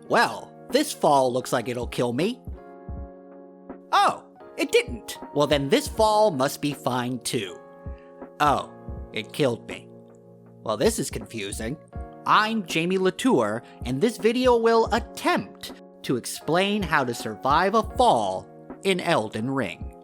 Well, this fall looks like it'll kill me. Oh, it didn't. Well then this fall must be fine too. Oh, it killed me. Well, this is confusing. I'm Jamie Latour, and this video will attempt to explain how to survive a fall in Elden Ring.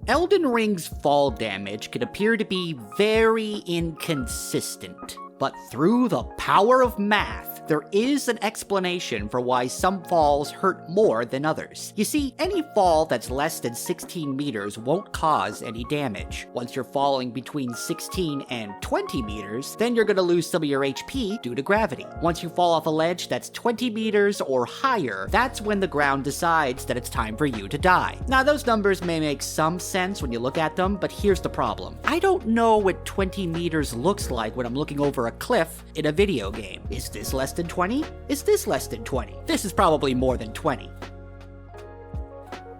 Elden Ring's fall damage can appear to be very inconsistent, but through the power of math, there is an explanation for why some falls hurt more than others. You see, any fall that's less than 16 meters won't cause any damage. Once you're falling between 16 and 20 meters, then you're gonna lose some of your HP due to gravity. Once you fall off a ledge that's 20 meters or higher, that's when the ground decides that it's time for you to die. Now, those numbers may make some sense when you look at them, but here's the problem. I don't know what 20 meters looks like when I'm looking over a cliff in a video game. Is this less than 20? Is this less than 20? This is probably more than 20.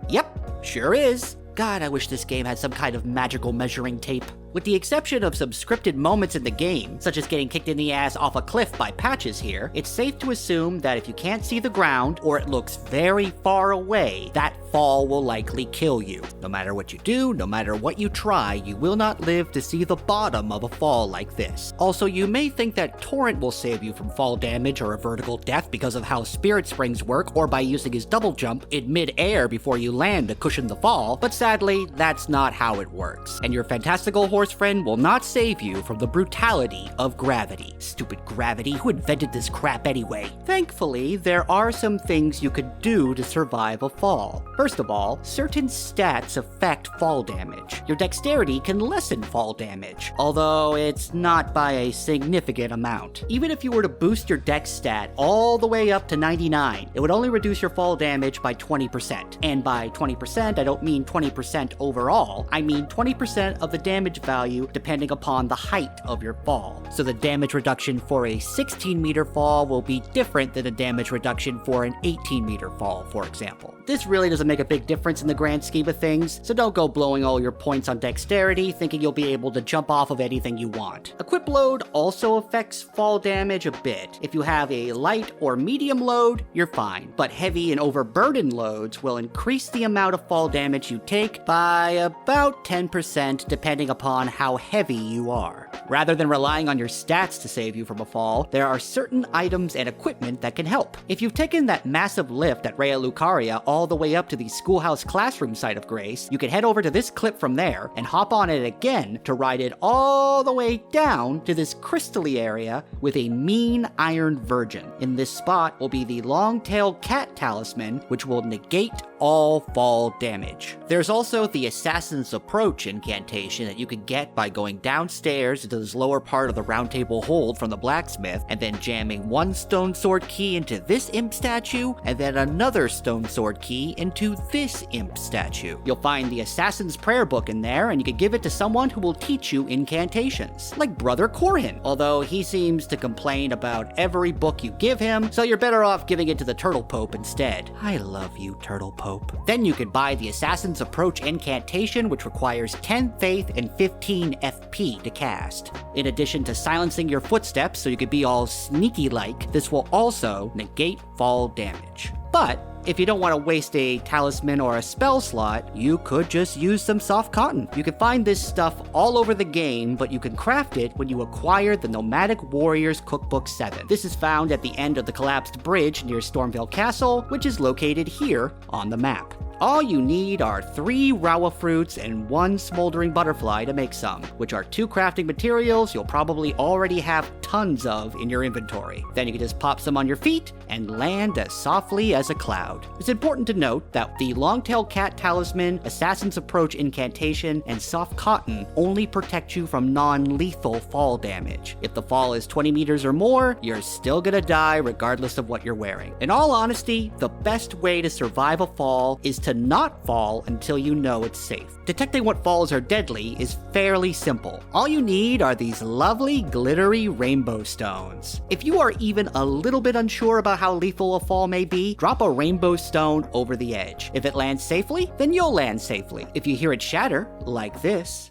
Yep, sure is. God, I wish this game had some kind of magical measuring tape. With the exception of some scripted moments in the game, such as getting kicked in the ass off a cliff by Patches here, it's safe to assume that if you can't see the ground, or it looks very far away, that fall will likely kill you. No matter what you do, no matter what you try, you will not live to see the bottom of a fall like this. Also, you may think that Torrent will save you from fall damage or a vertical death because of how Spirit Springs work, or by using his double jump in mid-air before you land to cushion the fall, but sadly, that's not how it works. And your fantastical horse friend will not save you from the brutality of gravity. Stupid gravity, who invented this crap anyway? Thankfully, there are some things you could do to survive a fall. First of all, certain stats affect fall damage. Your dexterity can lessen fall damage, although it's not by a significant amount. Even if you were to boost your dex stat all the way up to 99, it would only reduce your fall damage by 20%. And by 20%, I don't mean 20% overall, I mean 20% of the damage value depending upon the height of your fall. So the damage reduction for a 16-meter fall will be different than the damage reduction for an 18-meter fall, for example. This really doesn't make a big difference in the grand scheme of things, so don't go blowing all your points on dexterity thinking you'll be able to jump off of anything you want. Equip load also affects fall damage a bit. If you have a light or medium load, you're fine, but heavy and overburdened loads will increase the amount of fall damage you take by about 10% depending upon how heavy you are. Rather than relying on your stats to save you from a fall, there are certain items and equipment that can help. If you've taken that massive lift at Raya Lucaria all the way up to the schoolhouse classroom site of Grace, you can head over to this clip from there and hop on it again to ride it all the way down to this crystally area with a mean iron virgin. In this spot will be the long-tailed cat talisman, which will negate all fall damage. There's also the Assassin's Approach incantation that you can get by going downstairs into this lower part of the round table hold from the blacksmith, and then jamming one stone sword key into this imp statue, and then another stone sword key into this imp statue. You'll find the Assassin's Prayer book in there, and you can give it to someone who will teach you incantations, like Brother Corhin, although he seems to complain about every book you give him, so you're better off giving it to the Turtle Pope instead. I love you, Turtle Pope. Then you can buy the Assassin's Approach incantation, which requires 10 faith and 15 FP to cast. In addition to silencing your footsteps so you can be all sneaky-like, this will also negate fall damage. But if you don't want to waste a talisman or a spell slot, you could just use some soft cotton. You can find this stuff all over the game, but you can craft it when you acquire the Nomadic Warriors Cookbook 7. This is found at the end of the collapsed bridge near Stormvale Castle, which is located here on the map. All you need are 3 Rawa fruits and 1 smoldering butterfly to make some, which are 2 crafting materials you'll probably already have tons of in your inventory. Then you can just pop some on your feet and land as softly as a cloud. It's important to note that the Longtail Cat Talisman, Assassin's Approach incantation, and soft cotton only protect you from non-lethal fall damage. If the fall is 20 meters or more, you're still gonna die regardless of what you're wearing. In all honesty, the best way to survive a fall is to not fall until you know it's safe. Detecting what falls are deadly is fairly simple. All you need are these lovely glittery rainbow stones. If you are even a little bit unsure about how lethal a fall may be, drop a rainbow stone over the edge. If it lands safely, then you'll land safely. If you hear it shatter, like this,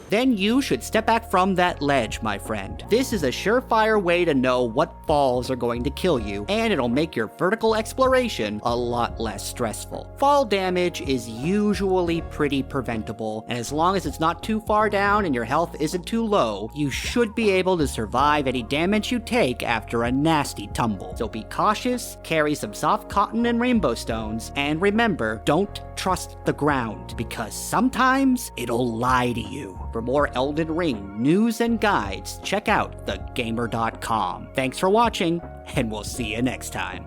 then you should step back from that ledge, my friend. This is a surefire way to know what falls are going to kill you, and it'll make your vertical exploration a lot less stressful. Fall damage is usually pretty preventable, and as long as it's not too far down and your health isn't too low, you should be able to survive any damage you take after a nasty tumble. So be cautious, carry some soft cotton and rainbow stones, and remember, don't trust the ground, because sometimes it'll lie to you. For more Elden Ring news and guides, check out thegamer.com. Thanks for watching, and we'll see you next time.